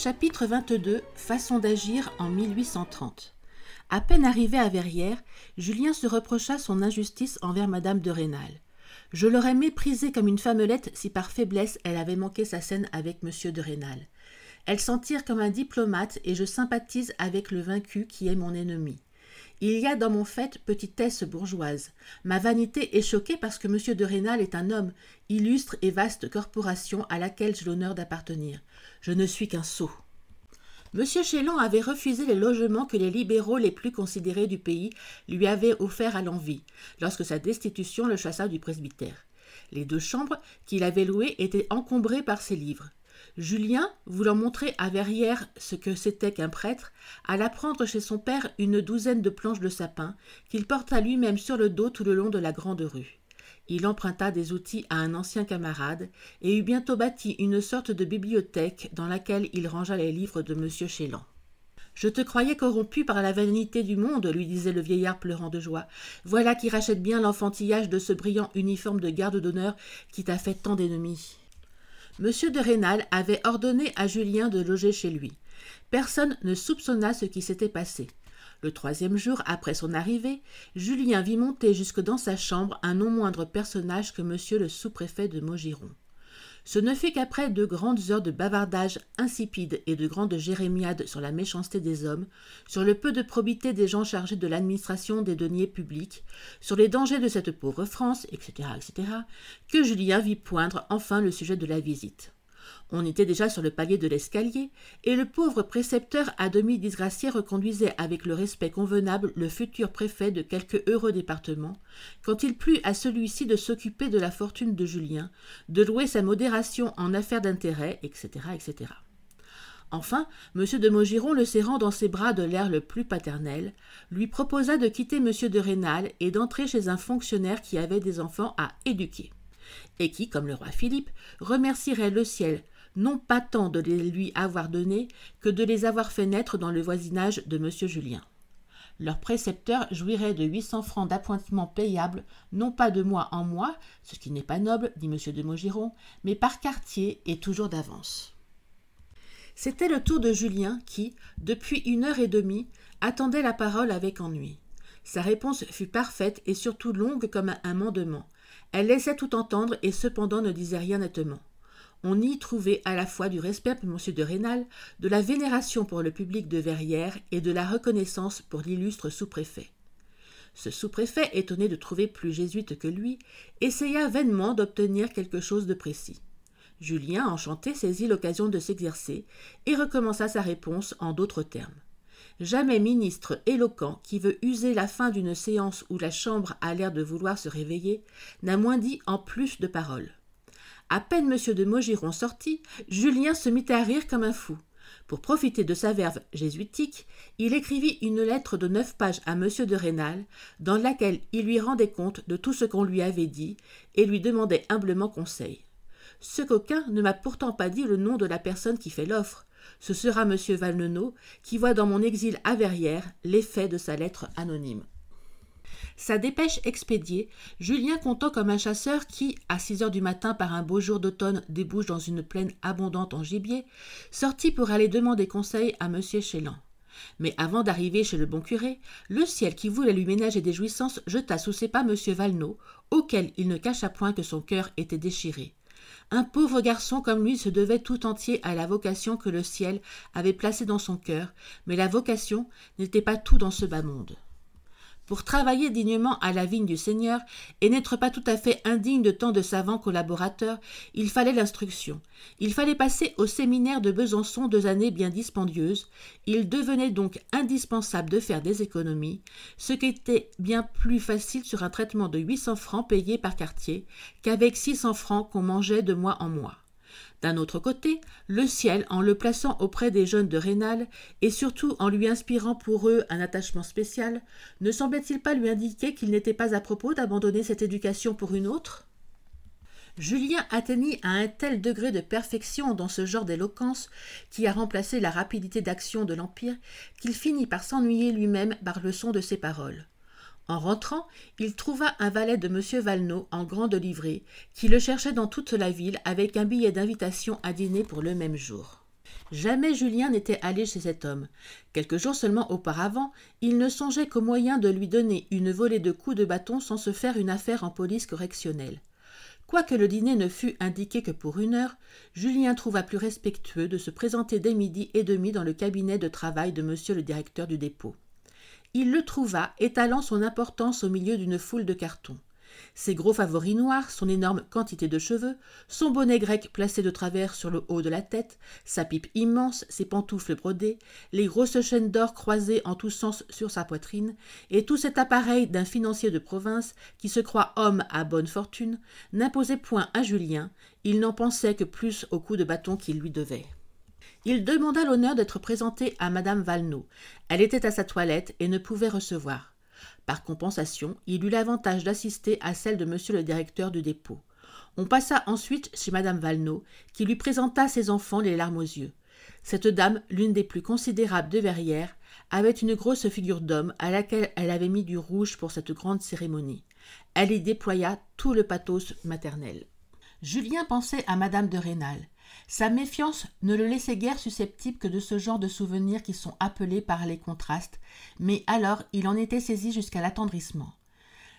Chapitre 22. Façon d'agir en 1830. À peine arrivé à Verrières, Julien se reprocha son injustice envers madame de Rênal. Je l'aurais méprisée comme une femmelette si par faiblesse elle avait manqué sa scène avec monsieur de Rênal. Elle s'en tire comme un diplomate et je sympathise avec le vaincu qui est mon ennemi. Il y a dans mon fait petitesse bourgeoise. Ma vanité est choquée parce que monsieur de Rênal est un homme, illustre et vaste corporation à laquelle j'ai l'honneur d'appartenir. Je ne suis qu'un sot. Monsieur Chélan avait refusé les logements que les libéraux les plus considérés du pays lui avaient offerts à l'envi, lorsque sa destitution le chassa du presbytère. Les 2 chambres qu'il avait louées étaient encombrées par ses livres. Julien, voulant montrer à Verrières ce que c'était qu'un prêtre, alla prendre chez son père une 12aine de planches de sapin qu'il porta lui-même sur le dos tout le long de la grande rue. Il emprunta des outils à un ancien camarade et eut bientôt bâti une sorte de bibliothèque dans laquelle il rangea les livres de M. Chélan. « Je te croyais corrompu par la vanité du monde, lui disait le vieillard pleurant de joie. Voilà qui rachète bien l'enfantillage de ce brillant uniforme de garde d'honneur qui t'a fait tant d'ennemis. » Monsieur de Rênal avait ordonné à Julien de loger chez lui. Personne ne soupçonna ce qui s'était passé. Le 3e jour après son arrivée, Julien vit monter jusque dans sa chambre un non moindre personnage que monsieur le sous-préfet de Maugiron. Ce ne fut qu'après 2 grandes heures de bavardage insipide et de grandes jérémiades sur la méchanceté des hommes, sur le peu de probité des gens chargés de l'administration des deniers publics, sur les dangers de cette pauvre France, etc., que Julien vit poindre enfin le sujet de la visite. On était déjà sur le palier de l'escalier, et le pauvre précepteur à demi disgracié reconduisait avec le respect convenable le futur préfet de quelque heureux département, quand il plut à celui-ci de s'occuper de la fortune de Julien, de louer sa modération en affaires d'intérêt, etc., etc. Enfin, M. de Maugiron, le serrant dans ses bras de l'air le plus paternel, lui proposa de quitter M. de Rênal et d'entrer chez un fonctionnaire qui avait des enfants à éduquer, et qui, comme le roi Philippe, remercierait le ciel non pas tant de les lui avoir donnés que de les avoir fait naître dans le voisinage de M. Julien. Leur précepteur jouirait de 800 francs d'appointements payables, non pas de mois en mois, ce qui n'est pas noble, dit M. de Maugiron, mais par quartier et toujours d'avance. C'était le tour de Julien qui, depuis 1h30, attendait la parole avec ennui. Sa réponse fut parfaite et surtout longue comme un mandement. Elle laissait tout entendre et cependant ne disait rien nettement. On y trouvait à la fois du respect pour M. de Rênal, de la vénération pour le public de Verrières et de la reconnaissance pour l'illustre sous-préfet. Ce sous-préfet, étonné de trouver plus jésuite que lui, essaya vainement d'obtenir quelque chose de précis. Julien, enchanté, saisit l'occasion de s'exercer et recommença sa réponse en d'autres termes. Jamais ministre éloquent qui veut user la fin d'une séance où la Chambre a l'air de vouloir se réveiller n'a moins dit en plus de paroles. À peine M. de Maugiron sorti, Julien se mit à rire comme un fou. Pour profiter de sa verve jésuitique, il écrivit une lettre de 9 pages à M. de Rênal, dans laquelle il lui rendait compte de tout ce qu'on lui avait dit et lui demandait humblement conseil. Ce coquin ne m'a pourtant pas dit le nom de la personne qui fait l'offre. Ce sera M. Valenod, qui voit dans mon exil à Verrières l'effet de sa lettre anonyme. Sa dépêche expédiée, Julien comptant comme un chasseur qui, à 6 heures du matin par un beau jour d'automne, débouche dans une plaine abondante en gibier, sortit pour aller demander conseil à M. Chélan. Mais avant d'arriver chez le bon curé, le ciel qui voulait lui ménager des jouissances jeta sous ses pas M. Valenod, auquel il ne cacha point que son cœur était déchiré. Un pauvre garçon comme lui se devait tout entier à la vocation que le ciel avait placée dans son cœur, mais la vocation n'était pas tout dans ce bas monde. Pour travailler dignement à la vigne du Seigneur et n'être pas tout à fait indigne de tant de savants collaborateurs, il fallait l'instruction. Il fallait passer au séminaire de Besançon 2 années bien dispendieuses. Il devenait donc indispensable de faire des économies, ce qui était bien plus facile sur un traitement de 800 francs payés par quartier qu'avec 600 francs qu'on mangeait de mois en mois. D'un autre côté, le ciel, en le plaçant auprès des jeunes de Rênal, et surtout en lui inspirant pour eux un attachement spécial, ne semblait-il pas lui indiquer qu'il n'était pas à propos d'abandonner cette éducation pour une autre ? Julien atteignit à un tel degré de perfection dans ce genre d'éloquence qui a remplacé la rapidité d'action de l'Empire qu'il finit par s'ennuyer lui-même par le son de ses paroles. En rentrant, il trouva un valet de M. Valenod en grande livrée, qui le cherchait dans toute la ville avec un billet d'invitation à dîner pour le même jour. Jamais Julien n'était allé chez cet homme. Quelques jours seulement auparavant, il ne songeait qu'au moyen de lui donner une volée de coups de bâton sans se faire une affaire en police correctionnelle. Quoique le dîner ne fût indiqué que pour 1 heure, Julien trouva plus respectueux de se présenter dès 12h30 dans le cabinet de travail de monsieur le directeur du dépôt. Il le trouva étalant son importance au milieu d'une foule de cartons. Ses gros favoris noirs, son énorme quantité de cheveux, son bonnet grec placé de travers sur le haut de la tête, sa pipe immense, ses pantoufles brodées, les grosses chaînes d'or croisées en tous sens sur sa poitrine, et tout cet appareil d'un financier de province qui se croit homme à bonne fortune, n'imposait point à Julien, il n'en pensait que plus au coup de bâton qu'il lui devait. Il demanda l'honneur d'être présenté à madame Valenod. Elle était à sa toilette et ne pouvait recevoir. Par compensation, il eut l'avantage d'assister à celle de monsieur le directeur du dépôt. On passa ensuite chez madame Valenod, qui lui présenta ses enfants les larmes aux yeux. Cette dame, l'une des plus considérables de Verrières, avait une grosse figure d'homme à laquelle elle avait mis du rouge pour cette grande cérémonie. Elle y déploya tout le pathos maternel. Julien pensait à madame de Rênal. Sa méfiance ne le laissait guère susceptible que de ce genre de souvenirs qui sont appelés par les contrastes, mais alors il en était saisi jusqu'à l'attendrissement.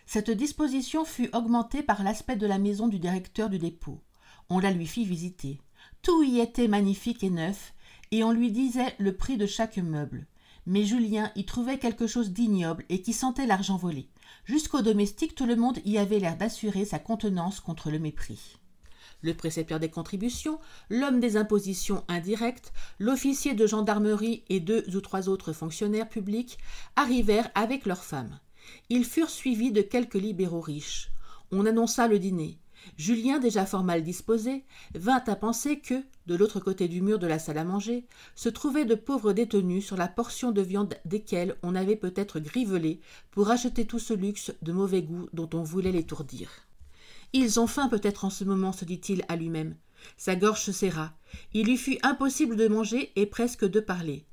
Cette disposition fut augmentée par l'aspect de la maison du directeur du dépôt. On la lui fit visiter. Tout y était magnifique et neuf, et on lui disait le prix de chaque meuble. Mais Julien y trouvait quelque chose d'ignoble et qui sentait l'argent volé. Jusqu'aux domestiques, tout le monde y avait l'air d'assurer sa contenance contre le mépris. Le précepteur des contributions, l'homme des impositions indirectes, l'officier de gendarmerie et 2 ou 3 autres fonctionnaires publics arrivèrent avec leurs femmes. Ils furent suivis de quelques libéraux riches. On annonça le dîner. Julien, déjà fort mal disposé, vint à penser que, de l'autre côté du mur de la salle à manger, se trouvaient de pauvres détenus sur la portion de viande desquels on avait peut-être grivelé pour acheter tout ce luxe de mauvais goût dont on voulait l'étourdir. Ils ont faim peut-être en ce moment, se dit-il à lui-même. Sa gorge se serra. Il lui fut impossible de manger et presque de parler.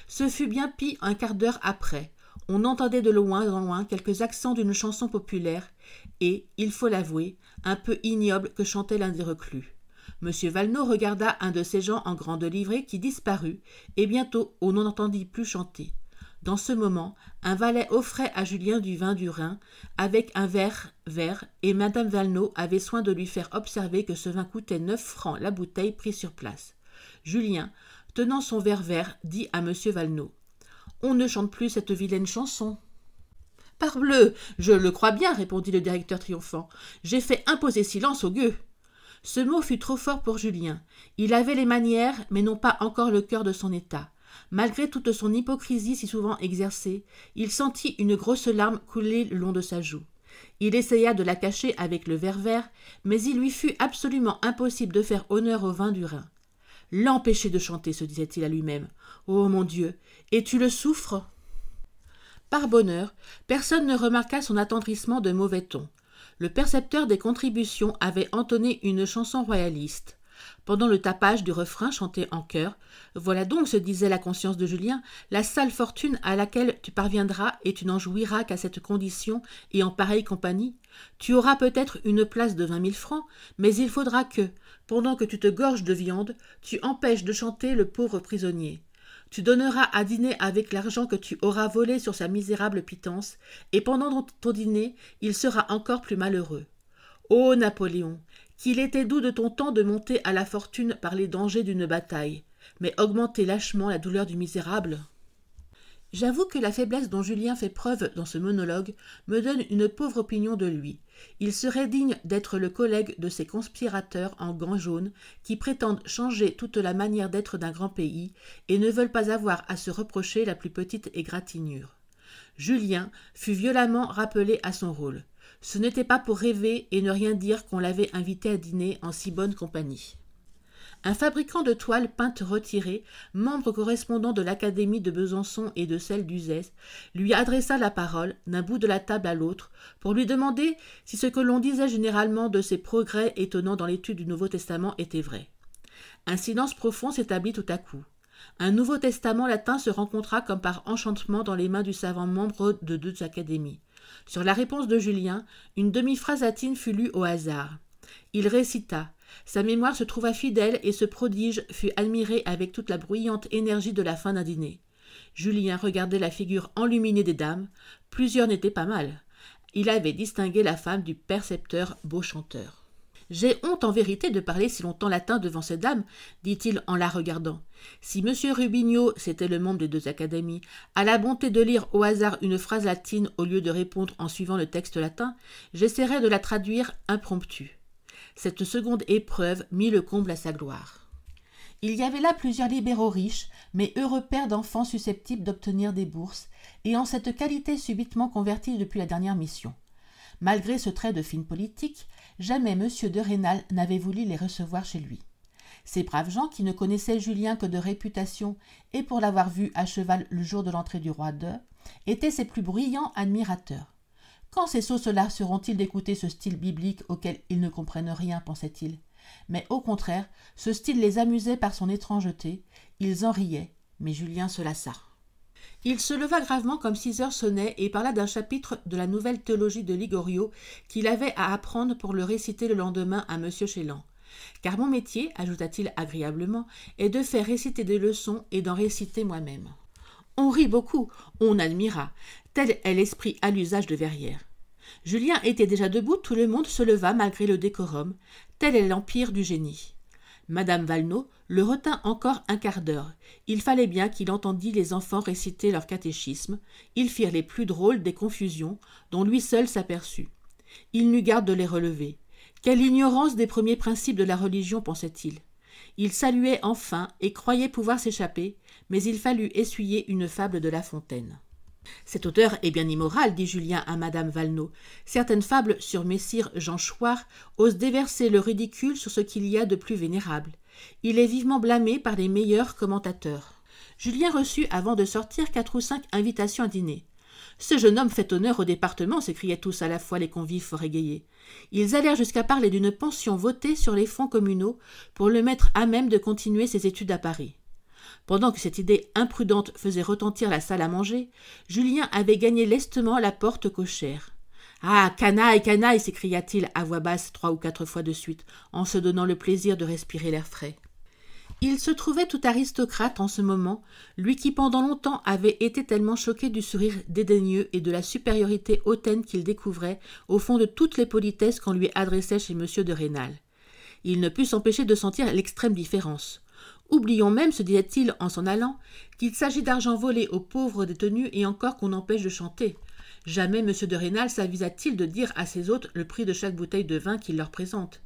Ce fut bien pis un quart d'heure après. On entendait de loin en loin quelques accents d'une chanson populaire et, il faut l'avouer, un peu ignoble que chantait l'un des reclus. M. Valenod regarda un de ces gens en grande livrée qui disparut et bientôt on n'en entendit plus chanter. Dans ce moment, un valet offrait à Julien du vin du Rhin avec un verre vert et madame Valenod avait soin de lui faire observer que ce vin coûtait 9 francs la bouteille prise sur place. Julien, tenant son verre vert, dit à M. Valenod « On ne chante plus cette vilaine chanson. » « Parbleu, je le crois bien, répondit le directeur triomphant. J'ai fait imposer silence au gueux. Ce mot fut trop fort pour Julien. Il avait les manières, mais non pas encore le cœur de son état. Malgré toute son hypocrisie si souvent exercée, il sentit une grosse larme couler le long de sa joue. Il essaya de la cacher avec le verre vert, mais il lui fut absolument impossible de faire honneur au vin du Rhin. « L'empêcher de chanter, se disait-il à lui-même. Oh mon Dieu, et tu le souffres ?» Par bonheur, personne ne remarqua son attendrissement de mauvais ton. Le percepteur des contributions avait entonné une chanson royaliste. Pendant le tapage du refrain chanté en chœur, « Voilà donc, se disait la conscience de Julien, la sale fortune à laquelle tu parviendras et tu n'en jouiras qu'à cette condition et en pareille compagnie. Tu auras peut-être une place de 20 000 francs, mais il faudra que, pendant que tu te gorges de viande, tu empêches de chanter le pauvre prisonnier. Tu donneras à dîner avec l'argent que tu auras volé sur sa misérable pitance, et pendant ton dîner, il sera encore plus malheureux. Ô Napoléon, qu'il était doux de ton temps de monter à la fortune par les dangers d'une bataille, mais augmenter lâchement la douleur du misérable. J'avoue que la faiblesse dont Julien fait preuve dans ce monologue me donne une pauvre opinion de lui. Il serait digne d'être le collègue de ces conspirateurs en gants jaunes qui prétendent changer toute la manière d'être d'un grand pays et ne veulent pas avoir à se reprocher la plus petite égratignure. Julien fut violemment rappelé à son rôle. Ce n'était pas pour rêver et ne rien dire qu'on l'avait invité à dîner en si bonne compagnie. Un fabricant de toiles peintes retirées, membre correspondant de l'Académie de Besançon et de celle d'Uzès, lui adressa la parole, d'un bout de la table à l'autre, pour lui demander si ce que l'on disait généralement de ces progrès étonnants dans l'étude du Nouveau Testament était vrai. Un silence profond s'établit tout à coup. Un Nouveau Testament latin se rencontra comme par enchantement dans les mains du savant membre de 2 académies. Sur la réponse de Julien, une demi-phrase latine fut lue au hasard. Il récita Sa mémoire se trouva fidèle et ce prodige fut admiré avec toute la bruyante énergie de la fin d'un dîner. Julien regardait la figure enluminée des dames. Plusieurs n'étaient pas mal. Il avait distingué la femme du percepteur Beauchanteur. « J'ai honte en vérité de parler si longtemps latin devant ces dames, dit-il en la regardant. Si M. Rubigneau, c'était le membre des deux académies, a la bonté de lire au hasard une phrase latine au lieu de répondre en suivant le texte latin, j'essaierai de la traduire impromptue. » Cette seconde épreuve mit le comble à sa gloire. Il y avait là plusieurs libéraux riches, mais heureux pères d'enfants susceptibles d'obtenir des bourses, et en cette qualité subitement convertis depuis la dernière mission. Malgré ce trait de fine politique, jamais M. de Rênal n'avait voulu les recevoir chez lui. Ces braves gens qui ne connaissaient Julien que de réputation et pour l'avoir vu à cheval le jour de l'entrée du roi d'Eu, étaient ses plus bruyants admirateurs. Quand ces sots-là seront-ils d'écouter ce style biblique auquel ils ne comprennent rien, pensait-il. Mais au contraire, ce style les amusait par son étrangeté, ils en riaient, mais Julien se lassa. Il se leva gravement comme 6 heures sonnaient et parla d'un chapitre de la nouvelle théologie de Ligorio qu'il avait à apprendre pour le réciter le lendemain à M. Chélan. « Car mon métier, ajouta-t-il agréablement, est de faire réciter des leçons et d'en réciter moi-même. » On rit beaucoup, on admira. Tel est l'esprit à l'usage de Verrières. Julien était déjà debout, tout le monde se leva malgré le décorum. Tel est l'empire du génie. Madame Valenod le retint encore un quart d'heure. Il fallait bien qu'il entendît les enfants réciter leur catéchisme. Ils firent les plus drôles des confusions, dont lui seul s'aperçut. Il n'eut garde de les relever. Quelle ignorance des premiers principes de la religion, pensait-il. Il saluait enfin et croyait pouvoir s'échapper, mais il fallut essuyer une fable de La Fontaine. « Cet auteur est bien immoral, dit Julien à madame Valenod. Certaines fables sur messire Jean Chouart osent déverser le ridicule sur ce qu'il y a de plus vénérable. Il est vivement blâmé par les meilleurs commentateurs. » Julien reçut, avant de sortir, 4 ou 5 invitations à dîner. « Ce jeune homme fait honneur au département, » s'écriaient tous à la fois les convives fort égayés. Ils allèrent jusqu'à parler d'une pension votée sur les fonds communaux pour le mettre à même de continuer ses études à Paris. Pendant que cette idée imprudente faisait retentir la salle à manger, Julien avait gagné lestement la porte cochère. « Ah, canaille, canaille !» s'écria-t-il à voix basse 3 ou 4 fois de suite, en se donnant le plaisir de respirer l'air frais. Il se trouvait tout aristocrate en ce moment, lui qui pendant longtemps avait été tellement choqué du sourire dédaigneux et de la supériorité hautaine qu'il découvrait au fond de toutes les politesses qu'on lui adressait chez M. de Rênal. Il ne put s'empêcher de sentir l'extrême différence. Oublions même, se disait-il en s'en allant, qu'il s'agit d'argent volé aux pauvres détenus et encore qu'on empêche de chanter. Jamais M. de Rênal s'avisa-t-il de dire à ses hôtes le prix de chaque bouteille de vin qu'il leur présente.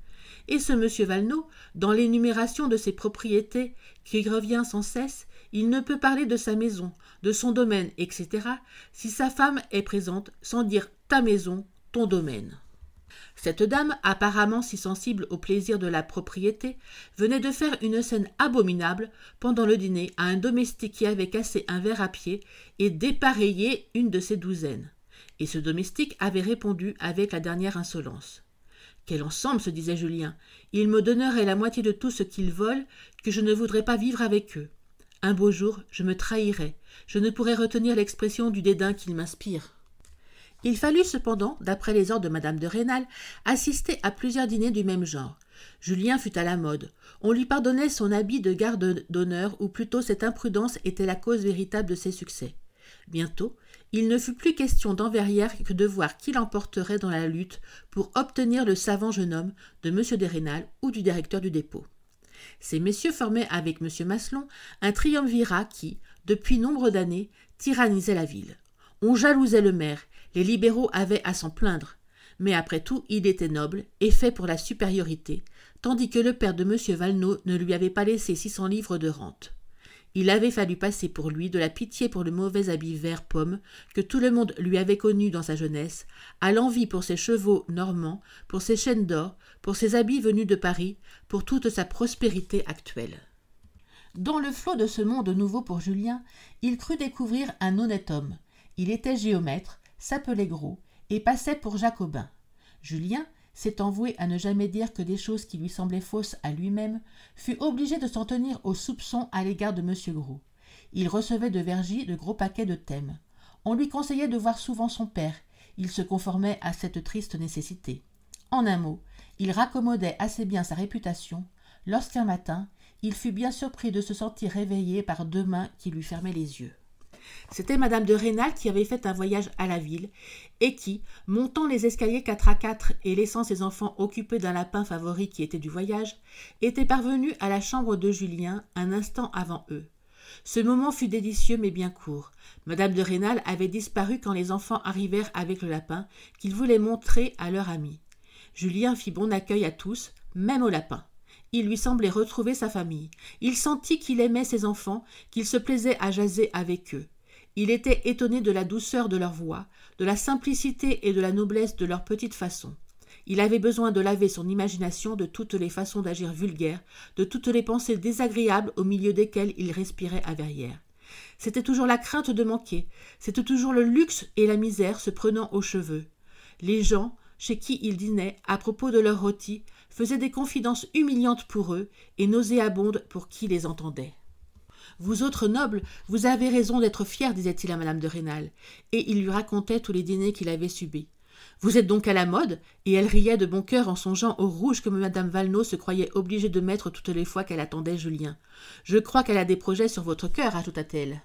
Et ce M. Valenod, dans l'énumération de ses propriétés qui revient sans cesse, il ne peut parler de sa maison, de son domaine, etc., si sa femme est présente, sans dire ta maison, ton domaine. Cette dame, apparemment si sensible au plaisir de la propriété, venait de faire une scène abominable pendant le dîner à un domestique qui avait cassé un verre à pied et dépareillé une de ses douzaines. Et ce domestique avait répondu avec la dernière insolence. « Quel ensemble, se disait Julien. Ils me donneraient la moitié de tout ce qu'ils volent, que je ne voudrais pas vivre avec eux. Un beau jour, je me trahirais. Je ne pourrais retenir l'expression du dédain qu'ils m'inspirent. » Il fallut cependant, d'après les ordres de madame de Rênal, assister à plusieurs dîners du même genre. Julien fut à la mode. On lui pardonnait son habit de garde d'honneur, ou plutôt cette imprudence était la cause véritable de ses succès. Bientôt, il ne fut plus question d'Enverrières que de voir qui l'emporterait dans la lutte pour obtenir le savant jeune homme de M. de Rênal ou du directeur du dépôt. Ces messieurs formaient avec M. Maslon un triumvirat qui, depuis nombre d'années, tyrannisait la ville. On jalousait le maire, les libéraux avaient à s'en plaindre, mais après tout il était noble et fait pour la supériorité, tandis que le père de M. Valenod ne lui avait pas laissé 600 livres de rente. Il avait fallu passer pour lui de la pitié pour le mauvais habit vert pomme que tout le monde lui avait connu dans sa jeunesse, à l'envie pour ses chevaux normands, pour ses chaînes d'or, pour ses habits venus de Paris, pour toute sa prospérité actuelle. Dans le flot de ce monde nouveau pour Julien, il crut découvrir un honnête homme. Il était géomètre, s'appelait Gros et passait pour jacobin. Julien, s'étant voué à ne jamais dire que des choses qui lui semblaient fausses à lui-même, fut obligé de s'en tenir aux soupçons à l'égard de M. Gros. Il recevait de Vergy de gros paquets de thèmes. On lui conseillait de voir souvent son père. Il se conformait à cette triste nécessité. En un mot, Il raccommodait assez bien sa réputation lorsqu'un matin, il fut bien surpris de se sentir réveillé par 2 mains qui lui fermaient les yeux. C'était madame de Rênal qui avait fait un voyage à la ville et qui, montant les escaliers 4 à 4 et laissant ses enfants occupés d'un lapin favori qui était du voyage, était parvenue à la chambre de Julien un instant avant eux. Ce moment fut délicieux mais bien court. Madame de Rênal avait disparu quand les enfants arrivèrent avec le lapin qu'ils voulaient montrer à leur ami. Julien fit bon accueil à tous, même au lapin. Il lui semblait retrouver sa famille. Il sentit qu'il aimait ses enfants, qu'il se plaisait à jaser avec eux. Il était étonné de la douceur de leur voix, de la simplicité et de la noblesse de leurs petites façons. Il avait besoin de laver son imagination de toutes les façons d'agir vulgaires, de toutes les pensées désagréables au milieu desquelles il respirait à Verrières. C'était toujours la crainte de manquer, c'était toujours le luxe et la misère se prenant aux cheveux. Les gens, chez qui il dînait, à propos de leurs rôtis, faisaient des confidences humiliantes pour eux et nauséabondes pour qui les entendait. « Vous autres nobles, vous avez raison d'être fiers, disait-il à madame de Rênal, et il lui racontait tous les dîners qu'il avait subis. Vous êtes donc à la mode ?» Et elle riait de bon cœur en songeant au rouge que madame Valenod se croyait obligée de mettre toutes les fois qu'elle attendait Julien. « Je crois qu'elle a des projets sur votre cœur, ajouta-t-elle.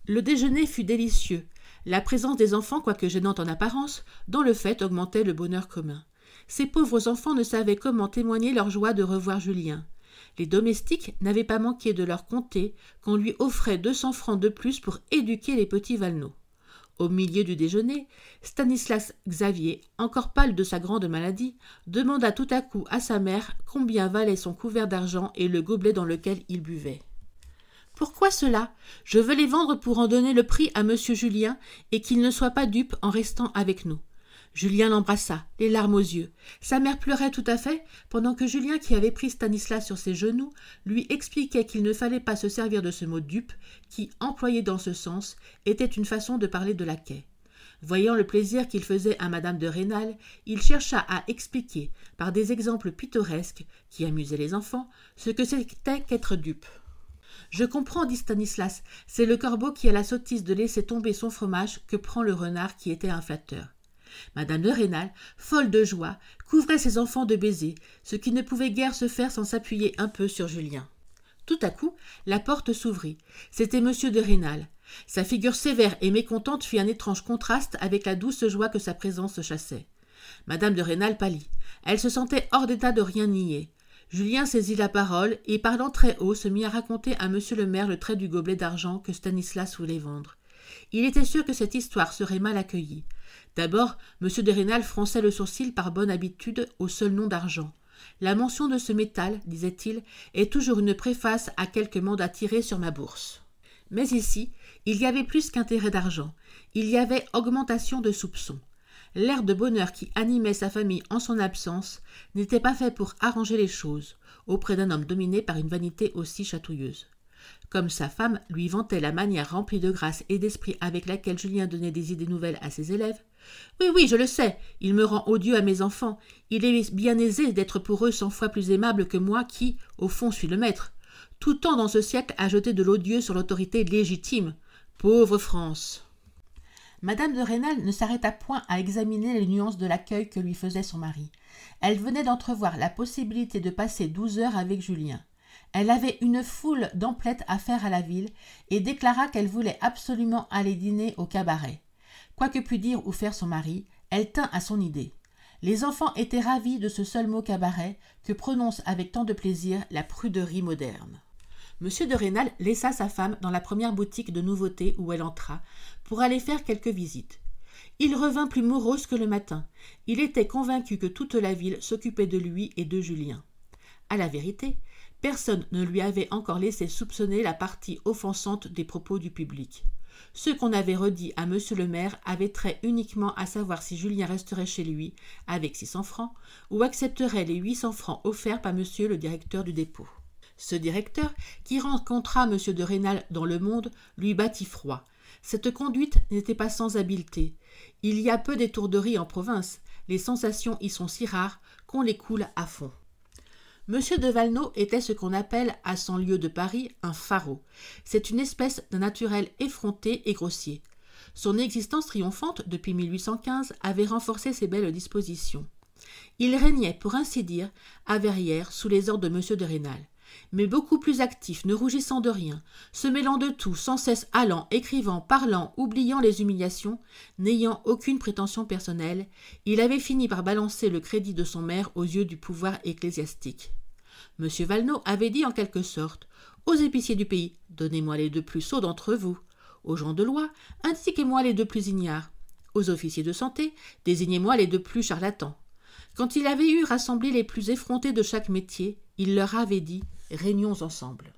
Le déjeuner fut délicieux. La présence des enfants, quoique gênante en apparence, dans le fait augmentait le bonheur commun. Ces pauvres enfants ne savaient comment témoigner leur joie de revoir Julien. Les domestiques n'avaient pas manqué de leur conter qu'on lui offrait 200 francs de plus pour éduquer les petits Valenod. Au milieu du déjeuner, Stanislas Xavier, encore pâle de sa grande maladie, demanda tout à coup à sa mère combien valait son couvert d'argent et le gobelet dans lequel il buvait. « Pourquoi cela ? Je veux les vendre pour en donner le prix à monsieur Julien et qu'il ne soit pas dupe en restant avec nous. » Julien l'embrassa, les larmes aux yeux. Sa mère pleurait tout à fait, pendant que Julien, qui avait pris Stanislas sur ses genoux, lui expliquait qu'il ne fallait pas se servir de ce mot dupe, qui, employé dans ce sens, était une façon de parler de laquais. Voyant le plaisir qu'il faisait à madame de Rênal, il chercha à expliquer, par des exemples pittoresques, qui amusaient les enfants, ce que c'était qu'être dupe. « Je comprends, dit Stanislas, c'est le corbeau qui a la sottise de laisser tomber son fromage que prend le renard qui était un flatteur. » Madame de Rênal, folle de joie, couvrait ses enfants de baisers, ce qui ne pouvait guère se faire sans s'appuyer un peu sur Julien. Tout à coup, la porte s'ouvrit. C'était monsieur de Rênal. Sa figure sévère et mécontente fit un étrange contraste avec la douce joie que sa présence chassait. Madame de Rênal pâlit. Elle se sentait hors d'état de rien nier. Julien saisit la parole et, parlant très haut, se mit à raconter à monsieur le maire le trait du gobelet d'argent que Stanislas voulait vendre. Il était sûr que cette histoire serait mal accueillie. D'abord, M. de Rênal fronçait le sourcil par bonne habitude au seul nom d'argent. La mention de ce métal, disait-il, est toujours une préface à quelque mandat tiré sur ma bourse. Mais ici, il y avait plus qu'intérêt d'argent. Il y avait augmentation de soupçons. L'air de bonheur qui animait sa famille en son absence n'était pas fait pour arranger les choses, auprès d'un homme dominé par une vanité aussi chatouilleuse. Comme sa femme lui vantait la manière remplie de grâce et d'esprit avec laquelle Julien donnait des idées nouvelles à ses élèves, « Oui, oui, je le sais, il me rend odieux à mes enfants. Il est bien aisé d'être pour eux 100 fois plus aimable que moi qui, au fond, suis le maître. Tout temps dans ce siècle a jeté de l'odieux sur l'autorité légitime. Pauvre France !» Madame de Rênal ne s'arrêta point à examiner les nuances de l'accueil que lui faisait son mari. Elle venait d'entrevoir la possibilité de passer 12 heures avec Julien. Elle avait une foule d'emplettes à faire à la ville et déclara qu'elle voulait absolument aller dîner au cabaret. Quoi que pût dire ou faire son mari, elle tint à son idée. Les enfants étaient ravis de ce seul mot cabaret que prononce avec tant de plaisir la pruderie moderne. Monsieur de Rênal laissa sa femme dans la première boutique de nouveautés où elle entra pour aller faire quelques visites. Il revint plus morose que le matin. Il était convaincu que toute la ville s'occupait de lui et de Julien. À la vérité, personne ne lui avait encore laissé soupçonner la partie offensante des propos du public. Ce qu'on avait redit à monsieur le maire avait trait uniquement à savoir si Julien resterait chez lui avec 600 francs ou accepterait les 800 francs offerts par monsieur le directeur du dépôt. Ce directeur, qui rencontra monsieur de Rênal dans le monde, lui battit froid. Cette conduite n'était pas sans habileté. Il y a peu d'étourderies en province. Les sensations y sont si rares qu'on les coule à fond. Monsieur de Valenod était ce qu'on appelle à 100 lieues de Paris un faraud. C'est une espèce d'un naturel effronté et grossier. Son existence triomphante depuis 1815 avait renforcé ses belles dispositions. Il régnait, pour ainsi dire, à Verrières, sous les ordres de M. de Rênal, mais beaucoup plus actif, ne rougissant de rien, se mêlant de tout, sans cesse allant, écrivant, parlant, oubliant les humiliations, n'ayant aucune prétention personnelle, il avait fini par balancer le crédit de son maire aux yeux du pouvoir ecclésiastique. M. Valenod avait dit en quelque sorte aux épiciers du pays, donnez-moi les deux plus sots d'entre vous, aux gens de loi, indiquez-moi les deux plus ignares, aux officiers de santé, désignez-moi les deux plus charlatans. Quand il avait eu rassemblé les plus effrontés de chaque métier, il leur avait dit « régnons ensemble ».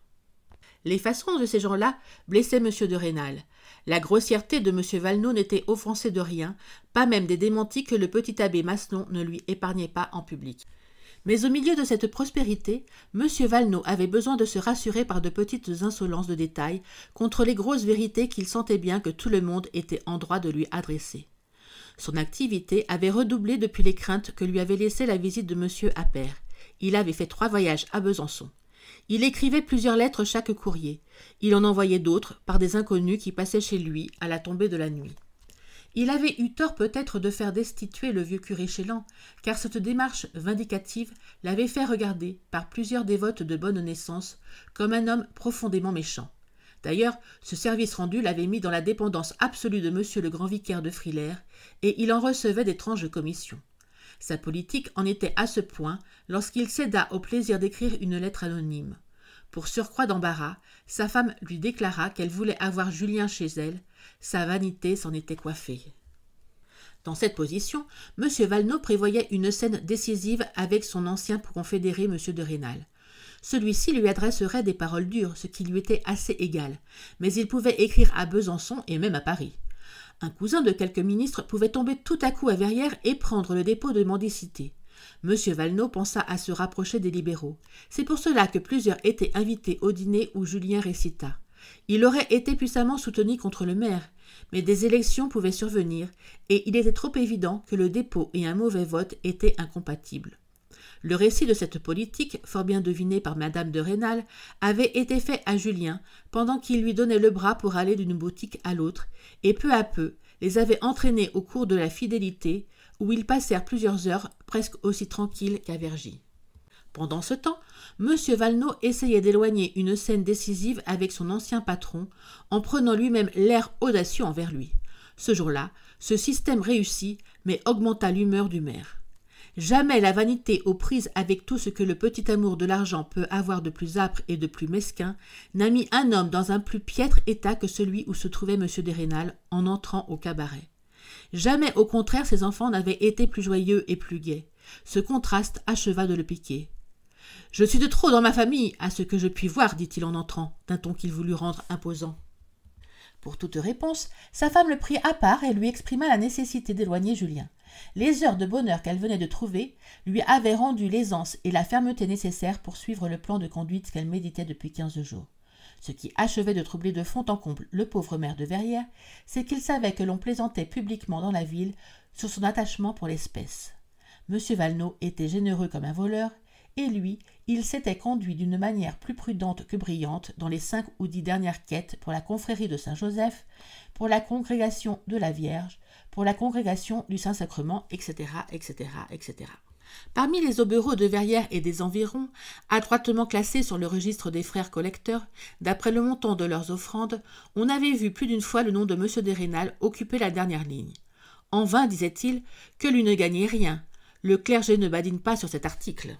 Les façons de ces gens-là blessaient M. de Rênal. La grossièreté de M. Valenod n'était offensée de rien, pas même des démentis que le petit abbé Maslon ne lui épargnait pas en public. Mais au milieu de cette prospérité, M. Valenod avait besoin de se rassurer par de petites insolences de détail contre les grosses vérités qu'il sentait bien que tout le monde était en droit de lui adresser. Son activité avait redoublé depuis les craintes que lui avait laissées la visite de M. Appert. Il avait fait 3 voyages à Besançon. Il écrivait plusieurs lettres chaque courrier. Il en envoyait d'autres par des inconnus qui passaient chez lui à la tombée de la nuit. Il avait eu tort peut-être de faire destituer le vieux curé Chélan, car cette démarche vindicative l'avait fait regarder, par plusieurs dévotes de bonne naissance, comme un homme profondément méchant. D'ailleurs, ce service rendu l'avait mis dans la dépendance absolue de monsieur le grand vicaire de Frilair, et il en recevait d'étranges commissions. Sa politique en était à ce point lorsqu'il céda au plaisir d'écrire une lettre anonyme. Pour surcroît d'embarras, sa femme lui déclara qu'elle voulait avoir Julien chez elle. Sa vanité s'en était coiffée. Dans cette position, M. Valenod prévoyait une scène décisive avec son ancien confédéré M. de Rênal. Celui-ci lui adresserait des paroles dures, ce qui lui était assez égal, mais il pouvait écrire à Besançon et même à Paris. Un cousin de quelque ministre pouvait tomber tout à coup à Verrières et prendre le dépôt de mendicité. M. Valenod pensa à se rapprocher des libéraux. C'est pour cela que plusieurs étaient invités au dîner où Julien récita. Il aurait été puissamment soutenu contre le maire, mais des élections pouvaient survenir, et il était trop évident que le dépôt et un mauvais vote étaient incompatibles. Le récit de cette politique, fort bien deviné par Madame de Rênal, avait été fait à Julien pendant qu'il lui donnait le bras pour aller d'une boutique à l'autre, et peu à peu les avait entraînés au cours de la fidélité, où ils passèrent plusieurs heures presque aussi tranquilles qu'à Vergy. Pendant ce temps, M. Valenod essayait d'éloigner une scène décisive avec son ancien patron, en prenant lui-même l'air audacieux envers lui. Ce jour-là, ce système réussit, mais augmenta l'humeur du maire. Jamais la vanité aux prises avec tout ce que le petit amour de l'argent peut avoir de plus âpre et de plus mesquin n'a mis un homme dans un plus piètre état que celui où se trouvait M. de Rênal en entrant au cabaret. Jamais, au contraire, ses enfants n'avaient été plus joyeux et plus gais. Ce contraste acheva de le piquer. « Je suis de trop dans ma famille, à ce que je puis voir, dit-il en entrant, d'un ton qu'il voulut rendre imposant. Pour toute réponse, sa femme le prit à part et lui exprima la nécessité d'éloigner Julien. Les heures de bonheur qu'elle venait de trouver lui avaient rendu l'aisance et la fermeté nécessaires pour suivre le plan de conduite qu'elle méditait depuis 15 jours. Ce qui achevait de troubler de fond en comble le pauvre maire de Verrières, c'est qu'il savait que l'on plaisantait publiquement dans la ville sur son attachement pour l'espèce. M. Valenod était généreux comme un voleur, et lui, il s'était conduit d'une manière plus prudente que brillante dans les 5 ou 10 dernières quêtes pour la confrérie de Saint-Joseph, pour la congrégation de la Vierge, pour la congrégation du Saint-Sacrement, etc., etc., etc. Parmi les obéraux de Verrières et des environs, adroitement classés sur le registre des frères collecteurs, d'après le montant de leurs offrandes, on avait vu plus d'une fois le nom de M. de Rênal occuper la dernière ligne. En vain, disait-il, que lui ne gagnait rien. Le clergé ne badine pas sur cet article.